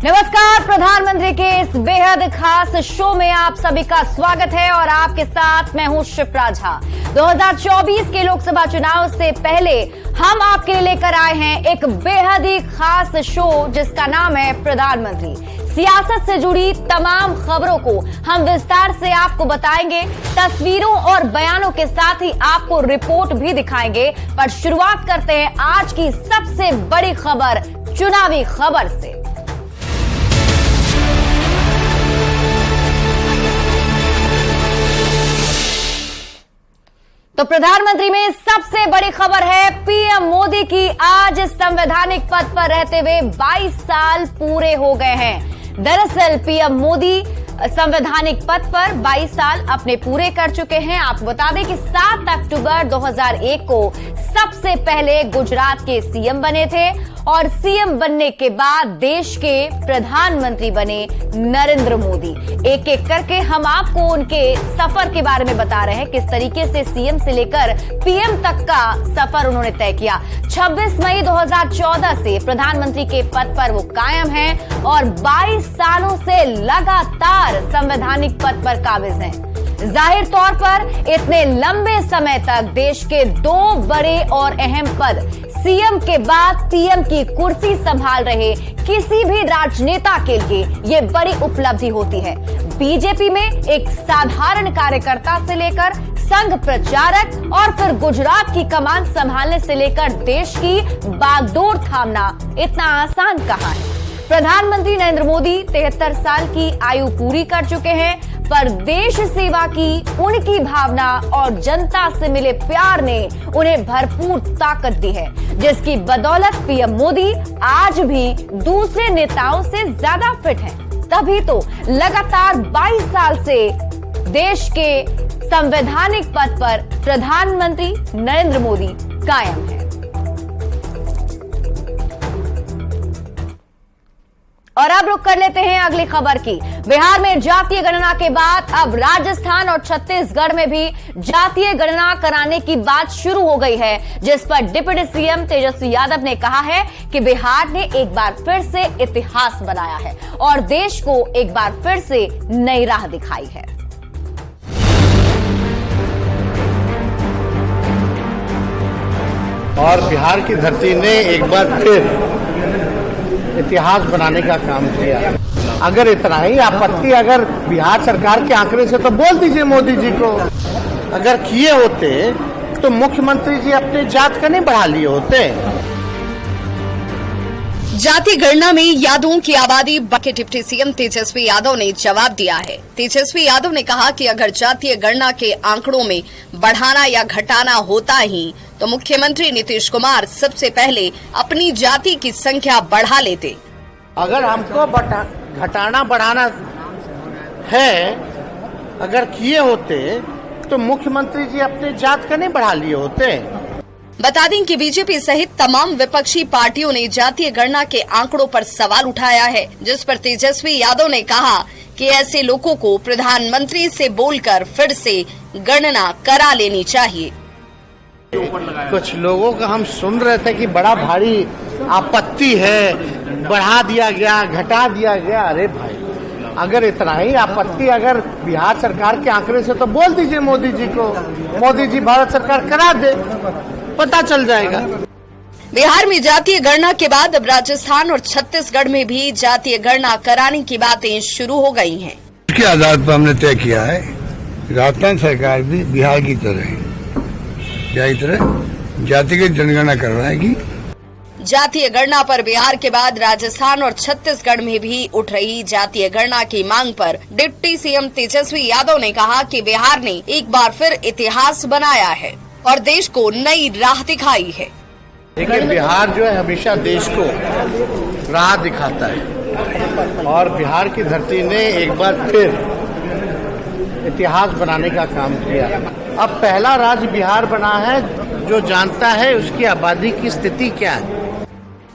नमस्कार, प्रधानमंत्री के इस बेहद खास शो में आप सभी का स्वागत है और आपके साथ मैं हूं शिप्रा झा। 2024 के लोकसभा चुनाव से पहले हम आपके लिए लेकर आए हैं एक बेहद ही खास शो जिसका नाम है प्रधानमंत्री। सियासत से जुड़ी तमाम खबरों को हम विस्तार से आपको बताएंगे, तस्वीरों और बयानों के साथ ही आपको रिपोर्ट भी दिखाएंगे। पर शुरुआत करते हैं आज की सबसे बड़ी खबर, चुनावी खबर से। तो प्रधानमंत्री में सबसे बड़ी खबर है पीएम मोदी की आज संवैधानिक पद पर रहते हुए 22 साल पूरे हो गए हैं। दरअसल पीएम मोदी संवैधानिक पद पर 22 साल अपने पूरे कर चुके हैं। आपको बता दें कि 7 अक्टूबर 2001 को सबसे पहले गुजरात के सीएम बने थे और सीएम बनने के बाद देश के प्रधानमंत्री बने नरेंद्र मोदी। एक एक करके हम आपको उनके सफर के बारे में बता रहे हैं, किस तरीके से सीएम से लेकर पीएम तक का सफर उन्होंने तय किया। 26 मई 2014 से प्रधानमंत्री के पद पर वो कायम हैं और 22 सालों से लगातार संवैधानिक पद पर काबिज हैं। जाहिर तौर पर इतने लंबे समय तक देश के 2 बड़े और अहम पद, सीएम के बाद पीएम की कुर्सी संभाल रहे किसी भी राजनेता के लिए ये बड़ी उपलब्धि होती है। बीजेपी में एक साधारण कार्यकर्ता से लेकर संघ प्रचारक और फिर गुजरात की कमान संभालने से लेकर देश की बागडोर थामना इतना आसान कहां है। प्रधानमंत्री नरेंद्र मोदी 73 साल की आयु पूरी कर चुके हैं, पर देश सेवा की उनकी भावना और जनता से मिले प्यार ने उन्हें भरपूर ताकत दी है, जिसकी बदौलत पीएम मोदी आज भी दूसरे नेताओं से ज्यादा फिट हैं। तभी तो लगातार 22 साल से देश के संवैधानिक पद पर प्रधानमंत्री नरेंद्र मोदी कायम है। और अब रुक कर लेते हैं अगली खबर की। बिहार में जातीय गणना के बाद अब राजस्थान और छत्तीसगढ़ में भी जातीय गणना कराने की बात शुरू हो गई है, जिस पर डिप्टी सीएम तेजस्वी यादव ने कहा है कि बिहार ने एक बार फिर से इतिहास बनाया है और देश को एक बार फिर से नई राह दिखाई है। और बिहार की धरती ने एक बार फिर इतिहास बनाने का काम किया। अगर इतना ही आपत्ति अगर बिहार सरकार के आंकड़े से तो बोल दीजिए मोदी जी को। अगर किए होते तो मुख्यमंत्री जी अपने जात का नहीं बढ़ा लिए होते। जातीय गणना में यादवों की आबादी के डिप्टी सीएम तेजस्वी यादव ने जवाब दिया है। तेजस्वी यादव ने कहा कि अगर जातीय गणना के आंकड़ों में बढ़ाना या घटाना होता ही तो मुख्यमंत्री नीतीश कुमार सबसे पहले अपनी जाति की संख्या बढ़ा लेते। अगर हमको घटाना बढ़ाना है, अगर किए होते तो मुख्यमंत्री जी अपने जात का नहीं बढ़ा लिए होते। बता दें कि बीजेपी सहित तमाम विपक्षी पार्टियों ने जातीय गणना के आंकड़ों पर सवाल उठाया है, जिस पर तेजस्वी यादव ने कहा कि ऐसे लोगों को प्रधानमंत्री से बोलकर फिर से गणना करा लेनी चाहिए। कुछ लोगों का हम सुन रहे थे कि बड़ा भारी आपत्ति है, बढ़ा दिया गया, घटा दिया गया। अरे भाई, अगर इतना ही आपत्ति अगर बिहार सरकार के आंकड़े से तो बोल दीजिए मोदी जी को। मोदी जी भारत सरकार करा दे, पता चल जाएगा। बिहार में जातीय गणना के बाद अब राजस्थान और छत्तीसगढ़ में भी जातीय गणना कराने की बातें शुरू हो गई हैं। इसके आधार पर हमने तय किया है राजस्थान सरकार भी बिहार की तरह जातिगत जनगणना करवाएगी। जातीय गणना पर बिहार के बाद राजस्थान और छत्तीसगढ़ में भी उठ रही जातीय गणना की मांग पर डिप्टी सीएम तेजस्वी यादव ने कहा कि बिहार ने एक बार फिर इतिहास बनाया है और देश को नई राह दिखाई है। लेकिन बिहार जो है हमेशा देश को राह दिखाता है और बिहार की धरती ने एक बार फिर इतिहास बनाने का काम किया। अब पहला राज्य बिहार बना है जो जानता है उसकी आबादी की स्थिति क्या है।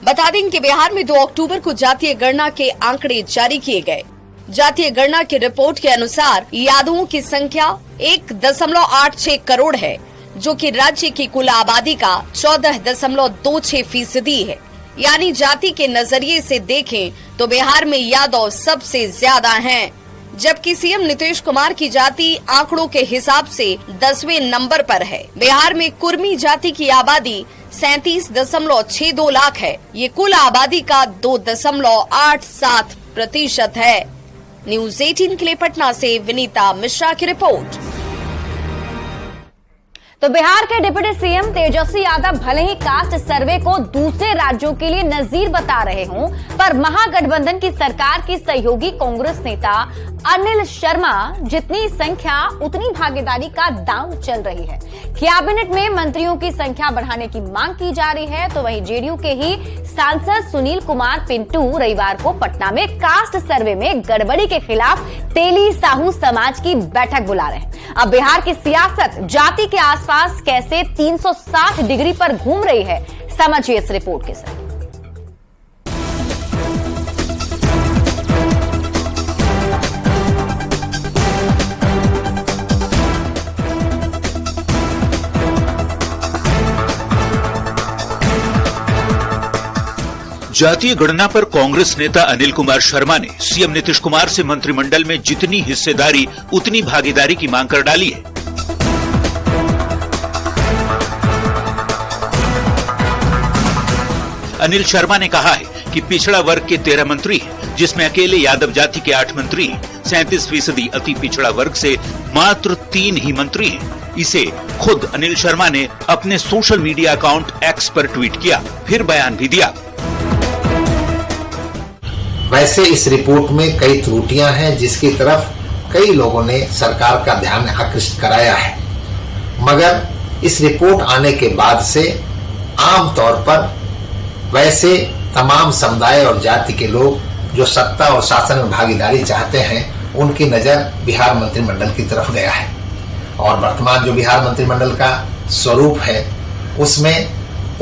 बता दें कि बिहार में 2 अक्टूबर को जातीय गणना के आंकड़े जारी किए गए। जातीय गणना की रिपोर्ट के अनुसार यादवों की संख्या 1.86 करोड़ है, जो कि राज्य की कुल आबादी का 14.26% है। यानी जाति के नजरिए से देखें तो बिहार में यादव सबसे ज्यादा हैं, जबकि सीएम नीतीश कुमार की जाति आंकड़ों के हिसाब से 10वें नंबर पर है। बिहार में कुर्मी जाति की आबादी 37.62 लाख है। ये कुल आबादी का 2.87% है। न्यूज 18 के लिए पटना से विनीता मिश्रा की रिपोर्ट। तो बिहार के डिप्टी सीएम तेजस्वी यादव भले ही कास्ट सर्वे को दूसरे राज्यों के लिए नजीर बता रहे हों, पर महागठबंधन की सरकार की सहयोगी कांग्रेस नेता अनिल शर्मा जितनी संख्या उतनी भागीदारी का दांव चल रही है। कैबिनेट में मंत्रियों की संख्या बढ़ाने की मांग की जा रही है, तो वहीं जेडीयू के ही सांसद सुनील कुमार पिंटू रविवार को पटना में कास्ट सर्वे में गड़बड़ी के खिलाफ तेली साहू समाज की बैठक बुला रहे हैं। अब बिहार की सियासत जाति के आसपास कैसे 360 डिग्री पर घूम रही है, समझिए इस रिपोर्ट के साथ। जातीय गणना पर कांग्रेस नेता अनिल कुमार शर्मा ने सीएम नीतीश कुमार से मंत्रिमंडल में जितनी हिस्सेदारी उतनी भागीदारी की मांग कर डाली है। अनिल शर्मा ने कहा है कि पिछड़ा वर्ग के 13 मंत्री हैं, जिसमें अकेले यादव जाति के 8 मंत्री हैं। 37% अति पिछड़ा वर्ग से मात्र 3 ही मंत्री हैं। इसे खुद अनिल शर्मा ने अपने सोशल मीडिया अकाउंट एक्स पर ट्वीट किया, फिर बयान भी दिया। वैसे इस रिपोर्ट में कई त्रुटियां हैं, जिसकी तरफ कई लोगों ने सरकार का ध्यान आकृष्ट कराया है, मगर इस रिपोर्ट आने के बाद से आमतौर पर वैसे तमाम समुदाय और जाति के लोग जो सत्ता और शासन में भागीदारी चाहते हैं, उनकी नजर बिहार मंत्रिमंडल की तरफ गया है। और वर्तमान जो बिहार मंत्रिमंडल का स्वरूप है, उसमें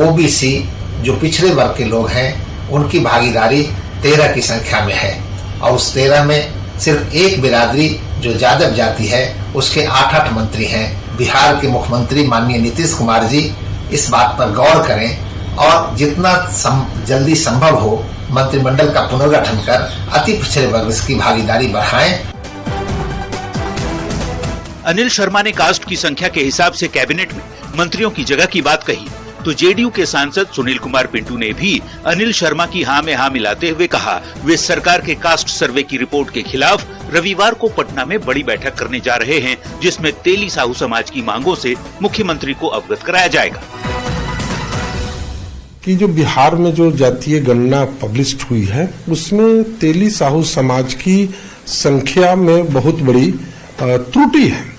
ओबीसी जो पिछड़े वर्ग के लोग हैं, उनकी भागीदारी 13 की संख्या में है। और उस 13 में सिर्फ एक बिरादरी जो यादव जाति है, उसके 8 मंत्री हैं। बिहार के मुख्यमंत्री माननीय नीतीश कुमार जी इस बात पर गौर करें और जितना जल्दी संभव हो मंत्रिमंडल का पुनर्गठन कर अति पिछड़े वर्ग की भागीदारी बढ़ाएं। अनिल शर्मा ने कास्ट की संख्या के हिसाब से कैबिनेट में मंत्रियों की जगह की बात कही, तो जेडीयू के सांसद सुनील कुमार पिंटू ने भी अनिल शर्मा की हां में हां मिलाते हुए कहा, वे सरकार के कास्ट सर्वे की रिपोर्ट के खिलाफ रविवार को पटना में बड़ी बैठक करने जा रहे हैं, जिसमें तेली साहू समाज की मांगों से मुख्यमंत्री को अवगत कराया जाएगा। कि जो बिहार में जो जातीय गणना पब्लिश हुई है, उसमें तेली साहू समाज की संख्या में बहुत बड़ी त्रुटि है।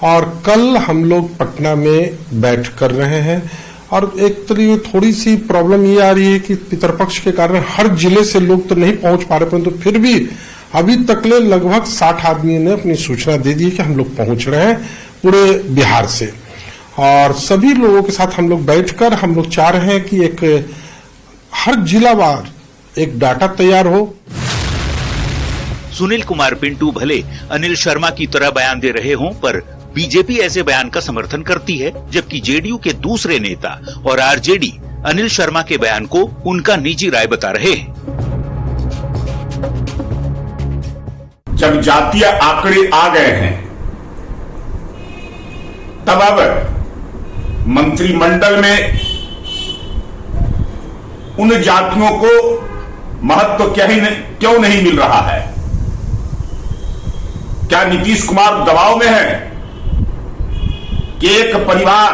और कल हम लोग पटना में बैठ कर रहे हैं और एक तरीके थोड़ी सी प्रॉब्लम ये आ रही है कि पितरपक्ष के कारण हर जिले से लोग तो नहीं पहुंच पा रहे, परंतु फिर भी अभी तकले लगभग 60 आदमी ने अपनी सूचना दे दी कि हम लोग पहुंच रहे हैं पूरे बिहार से। और सभी लोगों के साथ हम लोग बैठकर हम लोग चाह रहे हैं कि एक हर जिलावार एक डाटा तैयार हो। सुनील कुमार पिंटू भले अनिल शर्मा की तरह बयान दे रहे हों, पर बीजेपी ऐसे बयान का समर्थन करती है, जबकि जेडीयू के दूसरे नेता और आरजेडी अनिल शर्मा के बयान को उनका निजी राय बता रहे हैं। जब जातीय आंकड़े आ गए हैं, तब अब मंत्रिमंडल में उन जातियों को महत्व क्यों नहीं मिल रहा है? क्या नीतीश कुमार दबाव में है कि एक परिवार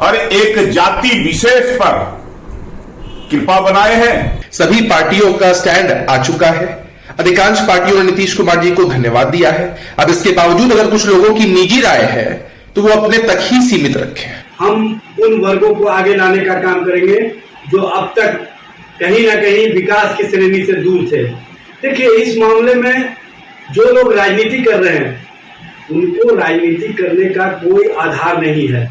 और एक जाति विशेष पर कृपा बनाए हैं? सभी पार्टियों का स्टैंड आ चुका है। अधिकांश पार्टियों ने नीतीश कुमार जी को धन्यवाद दिया है। अब इसके बावजूद अगर कुछ लोगों की निजी राय है तो वो अपने तक ही सीमित रखें। हम उन वर्गों को आगे लाने का काम करेंगे जो अब तक कहीं ना कहीं विकास की श्रेणी से दूर थे। देखिए, इस मामले में जो लोग राजनीति कर रहे हैं, उनको राजनीति करने का कोई आधार नहीं है।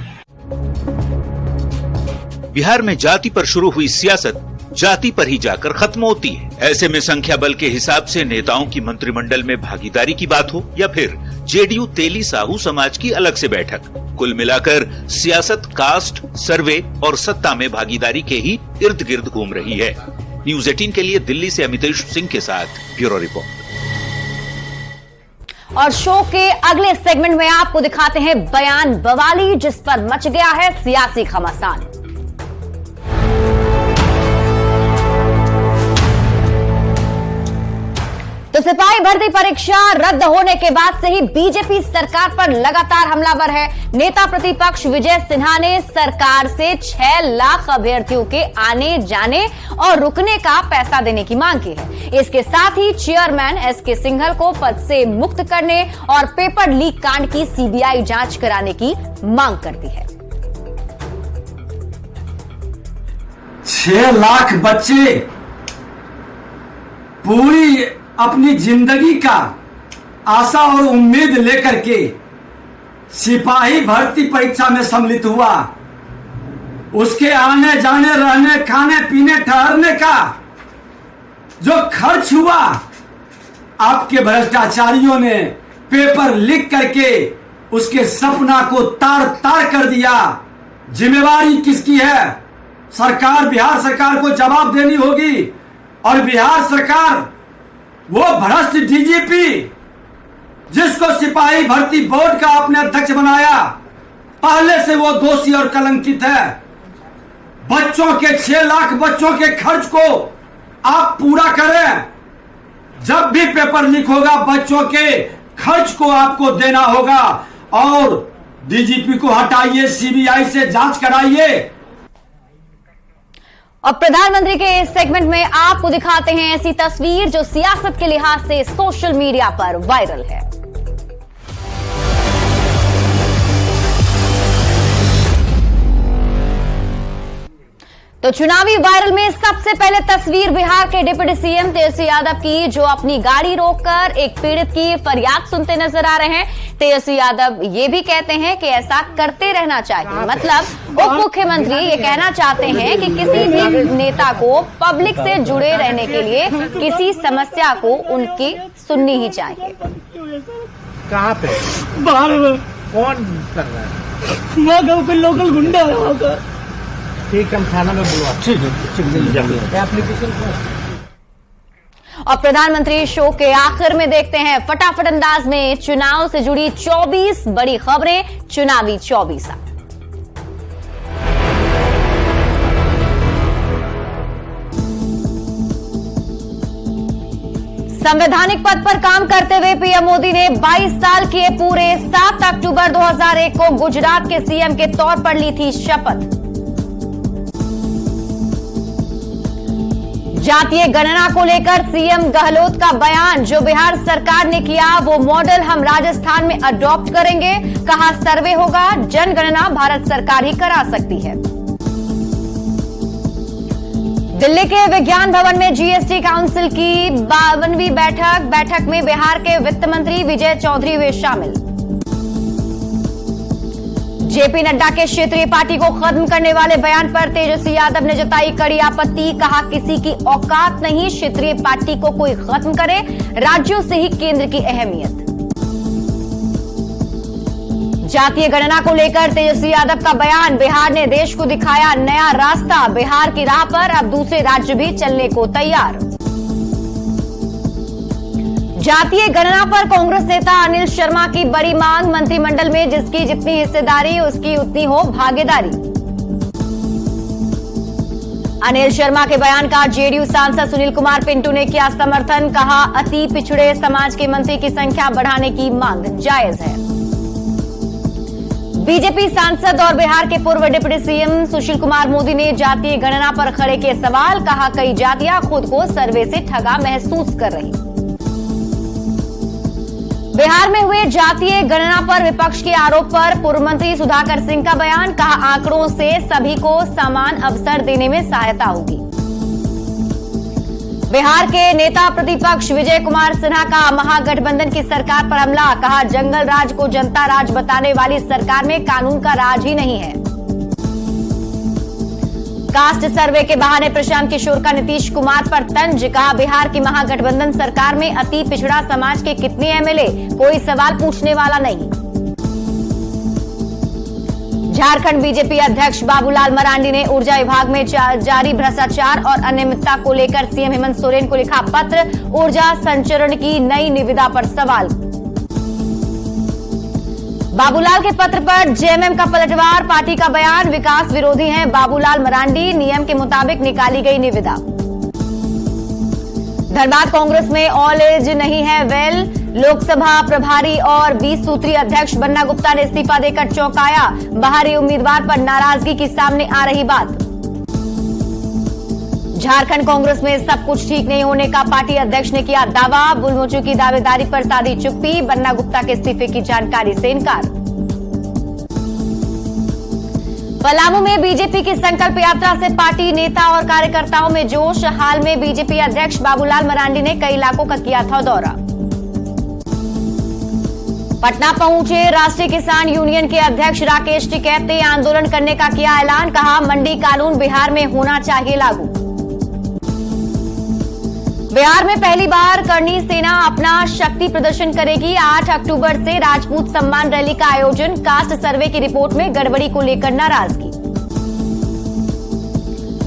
बिहार में जाति पर शुरू हुई सियासत जाति पर ही जाकर खत्म होती है। ऐसे में संख्या बल के हिसाब से नेताओं की मंत्रिमंडल में भागीदारी की बात हो या फिर जेडीयू तेली साहू समाज की अलग से बैठक, कुल मिलाकर सियासत कास्ट, सर्वे और सत्ता में भागीदारी के ही इर्द गिर्द घूम रही है। न्यूज 18 के लिए दिल्ली से अमितेश सिंह के साथ ब्यूरो रिपोर्ट। और शो के अगले सेगमेंट में आपको दिखाते हैं बयान बवाली, जिस पर मच गया है सियासी घमासान। तो सिपाही भर्ती परीक्षा रद्द होने के बाद से ही बीजेपी सरकार पर लगातार हमलावर है। नेता प्रतिपक्ष विजय सिन्हा ने सरकार से 6 लाख अभ्यर्थियों के आने जाने और रुकने का पैसा देने की मांग की है। इसके साथ ही चेयरमैन एसके सिंघल को पद से मुक्त करने और पेपर लीक कांड की सीबीआई जांच कराने की मांग कर दी है। 6 लाख बच्चे पूरी अपनी जिंदगी का आशा और उम्मीद लेकर के सिपाही भर्ती परीक्षा में सम्मिलित हुआ। उसके आने जाने, रहने, खाने पीने, ठहरने का जो खर्च हुआ, आपके भ्रष्टाचारियों ने पेपर लीक करके उसके सपना को तार तार कर दिया। जिम्मेवारी किसकी है? सरकार, बिहार सरकार को जवाब देनी होगी। और बिहार सरकार, वो भ्रष्ट डीजीपी जिसको सिपाही भर्ती बोर्ड का आपने अध्यक्ष बनाया, पहले से वो दोषी और कलंकित है। बच्चों के 6 लाख बच्चों के खर्च को आप पूरा करें। जब भी पेपर लीक होगा, बच्चों के खर्च को आपको देना होगा और डीजीपी को हटाइए, सीबीआई से जांच कराइए। और प्रधानमंत्री के इस सेगमेंट में आपको दिखाते हैं ऐसी तस्वीर जो सियासत के लिहाज से सोशल मीडिया पर वायरल है। तो चुनावी वायरल में सबसे पहले तस्वीर बिहार के डिप्टी सीएम तेजस्वी यादव की, जो अपनी गाड़ी रोककर एक पीड़ित की फरियाद सुनते नजर आ रहे हैं। तेजस्वी यादव ये भी कहते हैं कि ऐसा करते रहना चाहिए। मतलब उप मुख्यमंत्री ये कहना चाहते हैं कि किसी भी नेता को पब्लिक से जुड़े रहने के लिए किसी समस्या को उनकी सुननी ही चाहिए। कहाँ पे? बाहर में। कौन कर रहा है? वहाँ गाँव के लोकल गुंडा है वहाँ का। ठीक, हम थाना में बुलवा। ठीक है। और प्रधानमंत्री शो के आखिर में देखते हैं फटाफट अंदाज में चुनाव से जुड़ी 24 बड़ी खबरें, चुनावी 24। संवैधानिक पद पर काम करते हुए पीएम मोदी ने 22 साल किए पूरे। 7 अक्टूबर 2001 को गुजरात के सीएम के तौर पर ली थी शपथ। जातीय गणना को लेकर सीएम गहलोत का बयान, जो बिहार सरकार ने किया वो मॉडल हम राजस्थान में अडॉप्ट करेंगे। कहा सर्वे होगा, जनगणना भारत सरकार ही करा सकती है। दिल्ली के विज्ञान भवन में जीएसटी काउंसिल की 52वीं बैठक में बिहार के वित्त मंत्री विजय चौधरी हुए शामिल। जेपी नड्डा के क्षेत्रीय पार्टी को खत्म करने वाले बयान पर तेजस्वी यादव ने जताई कड़ी आपत्ति। कहा किसी की औकात नहीं क्षेत्रीय पार्टी को कोई खत्म करे, राज्यों से ही केंद्र की अहमियत। जातीय गणना को लेकर तेजस्वी यादव का बयान, बिहार ने देश को दिखाया नया रास्ता, बिहार की राह पर अब दूसरे राज्य भी चलने को तैयार। जातीय गणना पर कांग्रेस नेता अनिल शर्मा की बड़ी मांग, मंत्रिमंडल में जिसकी जितनी हिस्सेदारी उसकी उतनी हो भागीदारी। अनिल शर्मा के बयान का जेडीयू सांसद सुनील कुमार पिंटू ने किया समर्थन। कहा अति पिछड़े समाज के मंत्री की संख्या बढ़ाने की मांग जायज है। बीजेपी सांसद और बिहार के पूर्व डिप्टी सीएम सुशील कुमार मोदी ने जातीय गणना पर खड़े किए सवाल। कहा कई जातियां खुद को सर्वे से ठगा महसूस कर रही। बिहार में हुए जातीय गणना पर विपक्ष के आरोप पर पूर्व मंत्री सुधाकर सिंह का बयान। कहा आंकड़ों से सभी को समान अवसर देने में सहायता होगी। बिहार के नेता प्रतिपक्ष विजय कुमार सिन्हा का महागठबंधन की सरकार पर हमला। कहा जंगल राज को जनता राज बताने वाली सरकार में कानून का राज ही नहीं है। कास्ट सर्वे के बहाने प्रशांत किशोर का नीतीश कुमार पर तंज, कहा बिहार की महागठबंधन सरकार में अति पिछड़ा समाज के कितने एमएलए, कोई सवाल पूछने वाला नहीं। झारखंड बीजेपी अध्यक्ष बाबूलाल मरांडी ने ऊर्जा विभाग में जारी भ्रष्टाचार और अनियमितता को लेकर सीएम हेमंत सोरेन को लिखा पत्र, ऊर्जा संचरण की नई निविदा पर सवाल। बाबूलाल के पत्र पर जेएमएम का पलटवार, पार्टी का बयान, विकास विरोधी हैं बाबूलाल मरांडी, नियम के मुताबिक निकाली गई निविदा। धनबाद कांग्रेस में ऑल एज नहीं है वेल, लोकसभा प्रभारी और 20 सूत्री अध्यक्ष बन्ना गुप्ता ने इस्तीफा देकर चौंकाया, बाहरी उम्मीदवार पर नाराजगी की सामने आ रही बात। झारखंड कांग्रेस में सब कुछ ठीक नहीं होने का पार्टी अध्यक्ष ने किया दावा, बुलमोचू की दावेदारी पर साधी चुप्पी, बन्ना गुप्ता के इस्तीफे की जानकारी से इनकार। पलामू में बीजेपी की संकल्प यात्रा से पार्टी नेता और कार्यकर्ताओं में जोश, हाल में बीजेपी अध्यक्ष बाबूलाल मरांडी ने कई इलाकों का किया था दौरा। पटना पहुंचे राष्ट्रीय किसान यूनियन के अध्यक्ष राकेश टिकैत ने आंदोलन करने का किया ऐलान, कहा मंडी कानून बिहार में होना चाहिए लागू। बिहार में पहली बार करनी सेना अपना शक्ति प्रदर्शन करेगी, 8 अक्टूबर से राजपूत सम्मान रैली का आयोजन, कास्ट सर्वे की रिपोर्ट में गड़बड़ी को लेकर नाराजगी।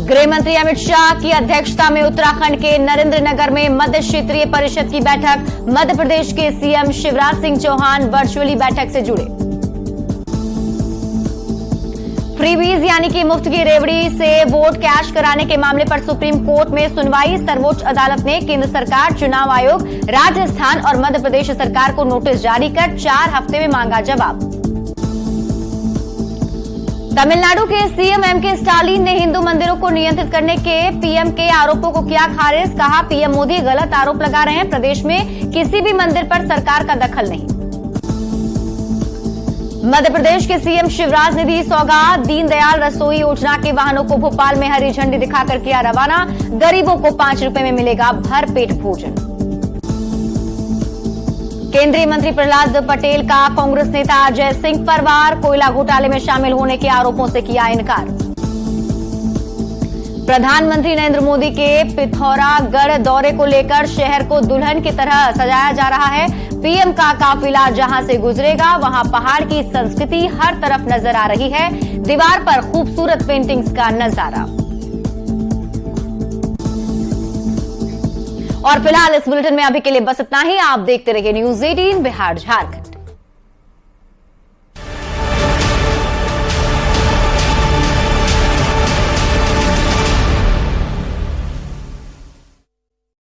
गृह मंत्री अमित शाह की अध्यक्षता में उत्तराखंड के नरेंद्रनगर में मध्य क्षेत्रीय परिषद की बैठक, मध्य प्रदेश के सीएम शिवराज सिंह चौहान वर्चुअली बैठक से जुड़े। फ्रीबीज यानी कि मुफ्त की रेवड़ी से वोट कैश कराने के मामले पर सुप्रीम कोर्ट में सुनवाई, सर्वोच्च अदालत ने केंद्र सरकार, चुनाव आयोग, राजस्थान और मध्य प्रदेश सरकार को नोटिस जारी कर 4 हफ्ते में मांगा जवाब। तमिलनाडु के सीएम एमके स्टालिन ने हिंदू मंदिरों को नियंत्रित करने के पीएम के आरोपों को किया खारिज, कहा पीएम मोदी गलत आरोप लगा रहे हैं, प्रदेश में किसी भी मंदिर पर सरकार का दखल नहीं। मध्य प्रदेश के सीएम शिवराज ने दी सौगात, दीनदयाल रसोई योजना के वाहनों को भोपाल में हरी झंडी दिखाकर किया रवाना, गरीबों को 5 रुपए में मिलेगा भरपेट भोजन। केंद्रीय मंत्री प्रहलाद पटेल का कांग्रेस नेता अजय सिंह परवार कोयला घोटाले में शामिल होने के आरोपों से किया इनकार। प्रधानमंत्री नरेंद्र मोदी के पिथौरागढ़ दौरे को लेकर शहर को दुल्हन की तरह सजाया जा रहा है, पीएम का काफिला जहां से गुजरेगा वहां पहाड़ की संस्कृति हर तरफ नजर आ रही है, दीवार पर खूबसूरत पेंटिंग्स का नजारा। और फिलहाल इस बुलेटिन में अभी के लिए बस इतना ही। आप देखते रहिए न्यूज़ 18 बिहार झारखंड।